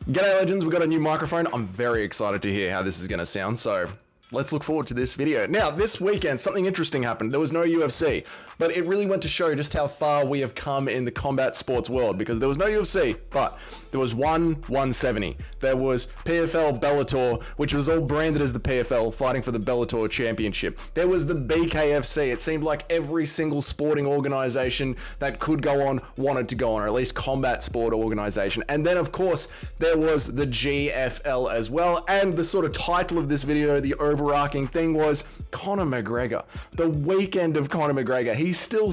G'day legends, we've got a new microphone. I'm very excited to hear how this is going to sound, so let's look forward to this video. Now, this weekend, something interesting happened. There was no UFC, but it really went to show just how far we have come in the combat sports world, because there was no UFC, but there was 170. There was PFL Bellator, which was all branded as the PFL, fighting for the Bellator championship. There was the BKFC. It seemed like every single sporting organization that could go on wanted to go on, or at least combat sport organization. And then, of course, there was the GFL as well. And the sort of title of this video, the overarching thing, was Conor McGregor. The weekend of Conor McGregor. He still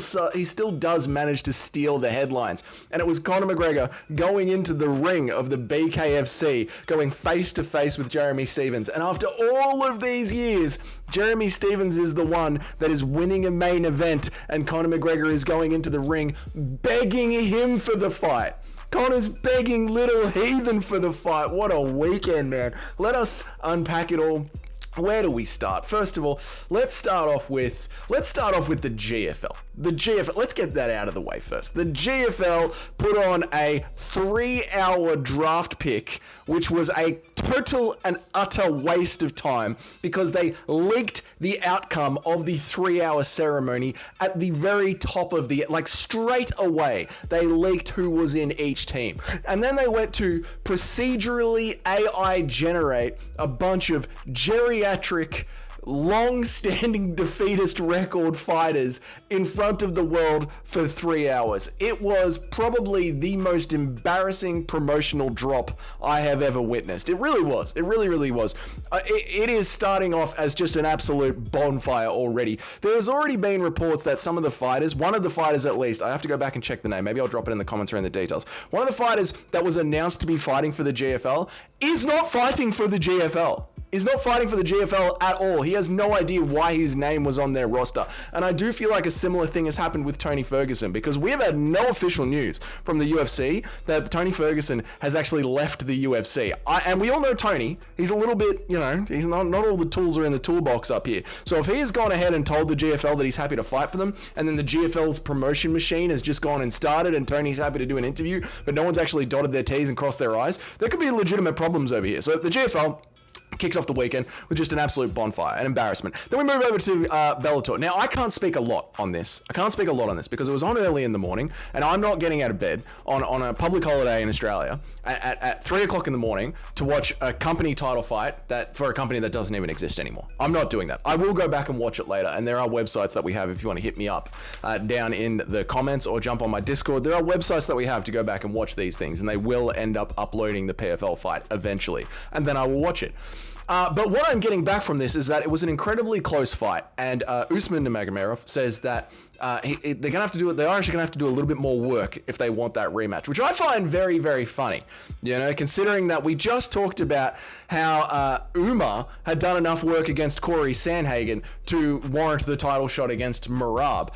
does manage to steal the headlines. And it was Conor McGregor going into the ring of the BKFC, going face to face with Jeremy Stephens. And after all of these years, Jeremy Stephens is the one that is winning a main event, and Conor McGregor is going into the ring begging him for the fight. Conor's begging little heathen for the fight. What a weekend, man. Let us unpack it all. Where do we start? First of all, let's start off with the GFL. The GFL, let's get that out of the way first. The GFL put on a 3-hour draft pick, which was a total and utter waste of time, because they leaked the outcome of the 3-hour ceremony at the very top of the, like straight away, they leaked who was in each team. And then they went to procedurally AI generate a bunch of geriatric, long-standing defeatist record fighters in front of the world for 3 hours. It was probably the most embarrassing promotional drop I have ever witnessed. It really was. It really was. It is starting off as just an absolute bonfire already. There has already been reports that some of the fighters, one of the fighters at least, I have to go back and check the name, maybe I'll drop it in the comments or in the details. One of the fighters that was announced to be fighting for the GFL is not fighting for the GFL. He's not fighting for the GFL at all. He has no idea why his name was on their roster. And I do feel like a similar thing has happened with Tony Ferguson, because we have had no official news from the UFC that Tony Ferguson has actually left the UFC. And we all know Tony. He's a little bit, he's not all the tools are in the toolbox up here. So if he has gone ahead and told the GFL that he's happy to fight for them, and then the GFL's promotion machine has just gone and started, and Tony's happy to do an interview, but no one's actually dotted their T's and crossed their I's, there could be legitimate problems over here. So the GFL kicks off the weekend with just an absolute bonfire, an embarrassment. Then we move over to Bellator. Now, I can't speak a lot on this. Because it was on early in the morning, and I'm not getting out of bed on a public holiday in Australia at 3 o'clock in the morning to watch a company title fight for a company that doesn't even exist anymore. I'm not doing that. I will go back and watch it later, and there are websites that we have if you want to hit me up down in the comments or jump on my Discord. There are websites that we have to go back and watch these things, and they will end up uploading the PFL fight eventually, and then I will watch it. But what I'm getting back from this is that it was an incredibly close fight, and Usman Nurmagomedov says that the Irish are going to have to do a little bit more work if they want that rematch, which I find very, very funny, considering that we just talked about how Umar had done enough work against Corey Sandhagen to warrant the title shot against Merab.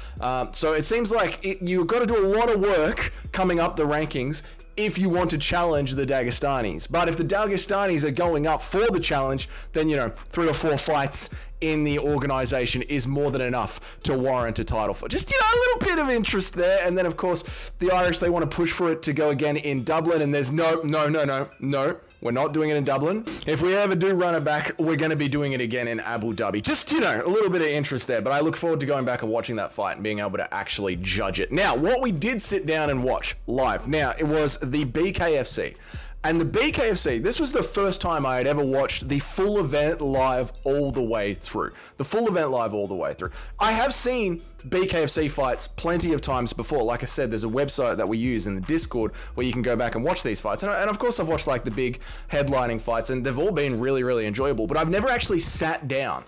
So it seems like you've got to do a lot of work coming up the rankings if you want to challenge the Dagestanis. But if the Dagestanis are going up for the challenge, then, 3 or 4 fights in the organization is more than enough to warrant a title for. Just, a little bit of interest there. And then, of course, the Irish, they want to push for it to go again in Dublin. And there's no. We're not doing it in Dublin. If we ever do run it back, we're going to be doing it again in Abu Dhabi. Just, a little bit of interest there. But I look forward to going back and watching that fight and being able to actually judge it. Now, what we did sit down and watch live. Now, it was the BKFC. And the BKFC, this was the first time I had ever watched the full event live all the way through. I have seen BKFC fights plenty of times before. Like I said, there's a website that we use in the Discord where you can go back and watch these fights. And of course, I've watched like the big headlining fights, and they've all been really, really enjoyable. But I've never actually sat down,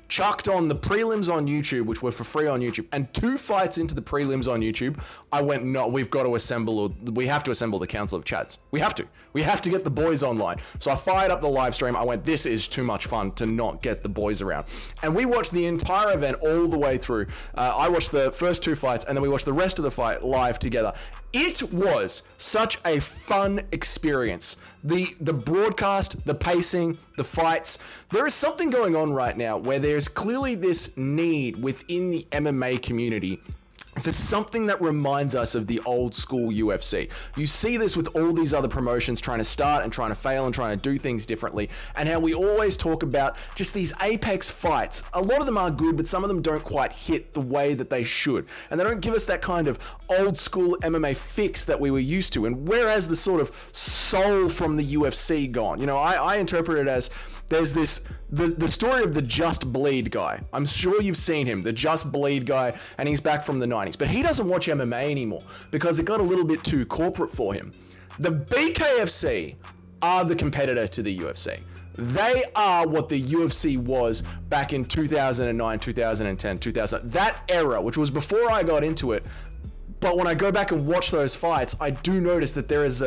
chucked on the prelims on YouTube, which were for free on YouTube, and 2 fights into the prelims on YouTube, I went, no, we have to assemble the Council of Chads. We have to get the boys online. So I fired up the live stream. I went, this is too much fun to not get the boys around. And we watched the entire event all the way through. I watched the first 2 fights, and then we watched the rest of the fight live together. It was such a fun experience. The broadcast, the pacing, the fights. There is something going on right now where there's clearly this need within the MMA community for something that reminds us of the old school UFC. You see this with all these other promotions trying to start and trying to fail and trying to do things differently, and how we always talk about just these apex fights. A lot of them are good, but some of them don't quite hit the way that they should, and they don't give us that kind of old school MMA fix that we were used to. And where has the sort of soul from the UFC gone? You know, I interpret it as there's the story of the Just Bleed guy. I'm sure you've seen him, the Just Bleed guy, and he's back from the 90s. But he doesn't watch MMA anymore because it got a little bit too corporate for him. The BKFC are the competitor to the UFC. They are what the UFC was back in 2009, 2010, 2000. That era, which was before I got into it. But when I go back and watch those fights, I do notice that there is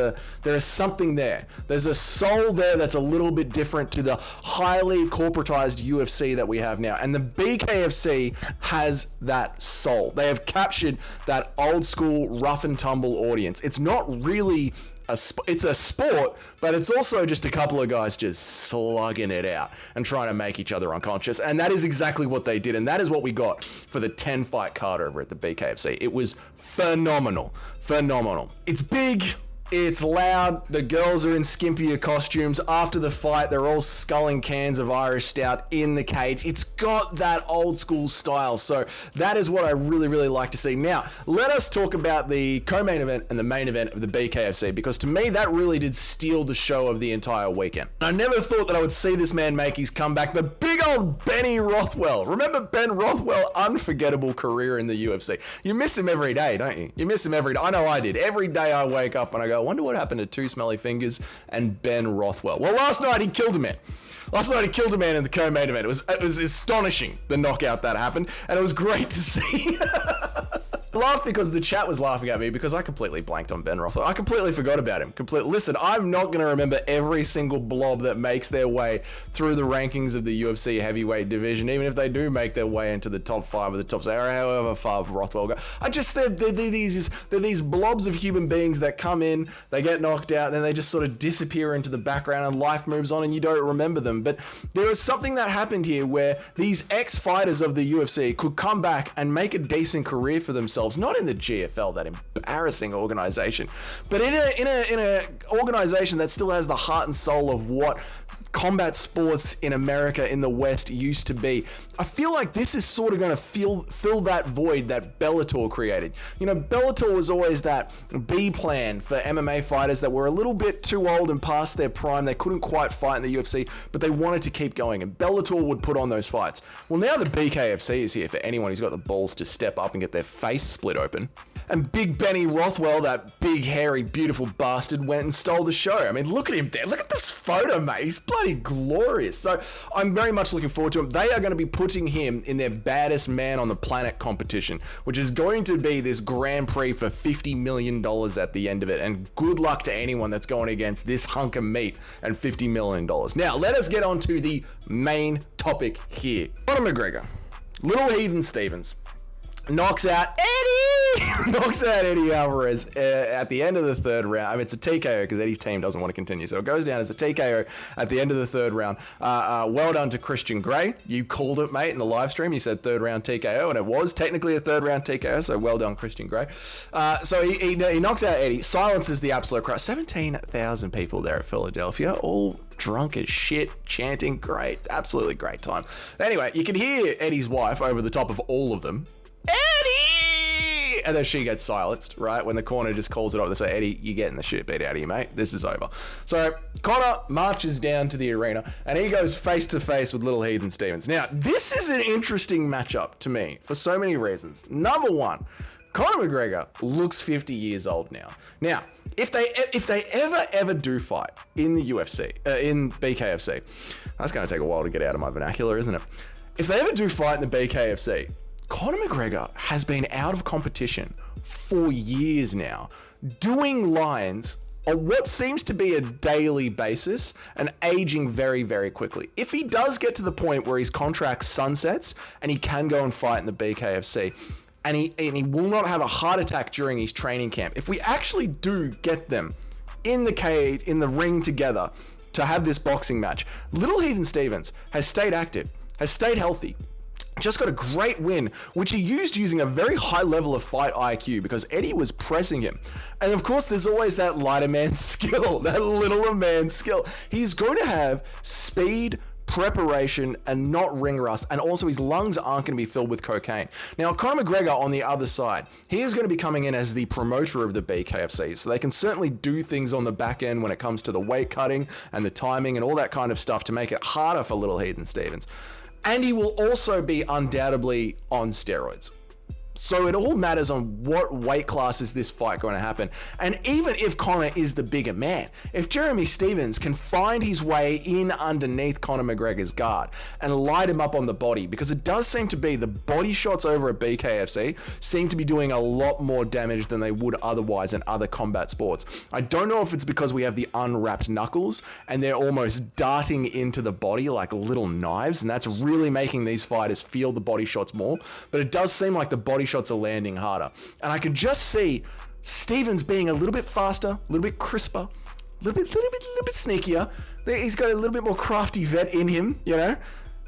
something there. There's a soul there that's a little bit different to the highly corporatized UFC that we have now. And the BKFC has that soul. They have captured that old school rough and tumble audience. It's not really it's a sport, but it's also just a couple of guys just slugging it out and trying to make each other unconscious. And that is exactly what they did. And that is what we got for the 10-fight card over at the BKFC. It was phenomenal. Phenomenal. It's big. It's loud. The girls are in skimpier costumes. After the fight, they're all sculling cans of Irish Stout in the cage. It's got that old school style. So that is what I really, really like to see. Now, let us talk about the co-main event and the main event of the BKFC, because to me, that really did steal the show of the entire weekend. I never thought that I would see this man make his comeback, but big old Benny Rothwell. Remember Ben Rothwell? Unforgettable career in the UFC. You miss him every day, don't you? You miss him every day. I know I did. Every day I wake up and I go, I wonder what happened to Two Smelly Fingers and Ben Rothwell. Well, last night he killed a man. Last night he killed a man in the co-main event. It was astonishing, the knockout that happened, and it was great to see. I laughed because the chat was laughing at me because I completely blanked on Ben Rothwell. I completely forgot about him. Listen, I'm not going to remember every single blob that makes their way through the rankings of the UFC heavyweight division, even if they do make their way into the top 5 or the top 6, or however far Rothwell go. They're these blobs of human beings that come in, they get knocked out, and then they just sort of disappear into the background and life moves on and you don't remember them. But there is something that happened here where these ex-fighters of the UFC could come back and make a decent career for themselves. Not in the GFL, that embarrassing organization, but in a organization that still has the heart and soul of what combat sports in America in the West used to be. I feel like this is sort of going to fill that void that Bellator created. You know, Bellator was always that B plan for MMA fighters that were a little bit too old and past their prime. They couldn't quite fight in the UFC, but they wanted to keep going, and Bellator would put on those fights. Well, now the BKFC is here for anyone who's got the balls to step up and get their face split open. And big Benny Rothwell, that big, hairy, beautiful bastard, went and stole the show. I mean, look at him there. Look at this photo, mate. He's bloody glorious. So I'm very much looking forward to him. They are going to be putting him in their baddest man on the planet competition, which is going to be this Grand Prix for $50 million at the end of it. And good luck to anyone that's going against this hunk of meat and $50 million. Now, let us get on to the main topic here. Conor McGregor, Little Heathen Stevens, knocks out Eddie Alvarez at the end of the third round. I mean, it's a TKO because Eddie's team doesn't want to continue. So it goes down as a TKO at the end of the third round. Well done to Christian Gray. You called it, mate, in the live stream. You said third round TKO, and it was technically a third round TKO. So well done, Christian Gray. So he knocks out Eddie, silences the absolute crowd. 17,000 people there at Philadelphia, all drunk as shit, chanting. Great, absolutely great time. Anyway, you can hear Eddie's wife over the top of all of them. Eddie! And then she gets silenced, right? When the corner just calls it off, they say, Eddie, you're getting the shit beat out of you, mate. This is over. So Conor marches down to the arena and he goes face to face with Little Heathen Stevens. Now, this is an interesting matchup to me for so many reasons. Number one, Conor McGregor looks 50 years old now. Now, if they ever do fight in the UFC, in BKFC, that's going to take a while to get out of my vernacular, isn't it? If they ever do fight in the BKFC, Conor McGregor has been out of competition for years now, doing lines on what seems to be a daily basis and aging very, very quickly. If he does get to the point where his contract sunsets and he can go and fight in the BKFC, and he will not have a heart attack during his training camp, if we actually do get them in the cage, in the ring together to have this boxing match, Little Heathen Stevens has stayed active, has stayed healthy. just got a great win, which he used using a very high level of fight IQ because Eddie was pressing him. And of course, there's always that lighter man skill, that littler man skill. He's going to have speed, preparation, and not ring rust, and also his lungs aren't going to be filled with cocaine. Now, Conor McGregor on the other side, he is going to be coming in as the promoter of the BKFC, so they can certainly do things on the back end when it comes to the weight cutting and the timing and all that kind of stuff to make it harder for little Heathen Stevens. And he will also be undoubtedly on steroids. So it all matters on what weight class is this fight going to happen. And even if Conor is the bigger man, if Jeremy Stevens can find his way in underneath Conor McGregor's guard and light him up on the body, because it does seem to be the body shots over at BKFC seem to be doing a lot more damage than they would otherwise in other combat sports. I don't know if it's because we have the unwrapped knuckles and they're almost darting into the body like little knives, and that's really making these fighters feel the body shots more, but it does seem like the body shots are landing harder. And I could just see Stevens being a little bit faster, a little bit crisper, a little bit sneakier. He's got a little bit more crafty vet in him, you know,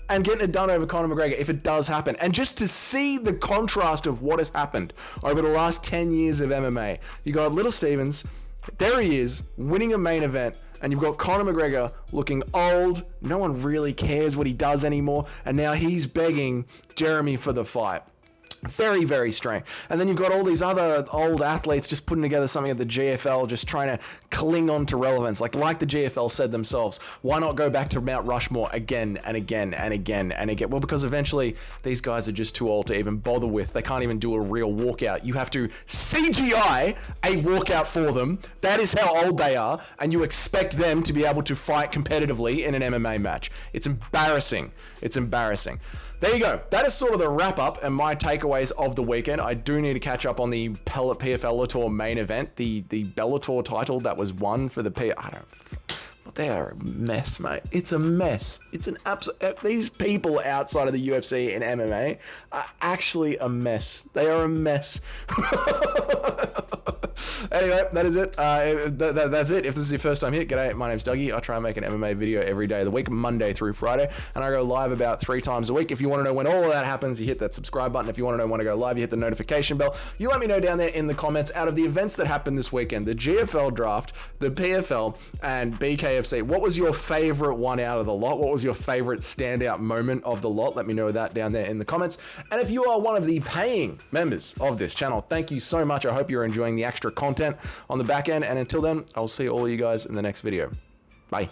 and getting it done over Conor McGregor if it does happen. And just to see the contrast of what has happened over the last 10 years of MMA, you got little Stevens, there he is, winning a main event, and you've got Conor McGregor looking old, no one really cares what he does anymore, and now he's begging Jeremy for the fight. Very, very strange. And then you've got all these other old athletes just putting together something at the GFL, just trying to cling on to relevance. Like the GFL said themselves, why not go back to Mount Rushmore again and again and again and again? Well, because eventually these guys are just too old to even bother with. They can't even do a real walkout. You have to CGI a walkout for them. That is how old they are. And you expect them to be able to fight competitively in an MMA match. It's embarrassing. It's embarrassing. There you go. That is sort of the wrap up and my takeaways of the weekend. I do need to catch up on the PFL Bellator main event, the Bellator title that was won for the they are a mess, mate. It's a mess. It's an absolute. These people outside of the UFC and MMA are actually a mess. They are a mess. Anyway, that is it. That's it. If this is your first time here, g'day. My name's Dougie. I try and make an MMA video every day of the week, Monday through Friday, and I go live about 3 times a week. If you want to know when all of that happens, you hit that subscribe button. If you want to know when I go live, you hit the notification bell. You let me know down there in the comments out of the events that happened this weekend, the GFL draft, the PFL, and BKFC. What was your favorite one out of the lot? What was your favorite standout moment of the lot? Let me know that down there in the comments. And if you are one of the paying members of this channel, thank you so much. I hope you're enjoying the extra content on the back end. And until then, I'll see all you guys in the next video. Bye.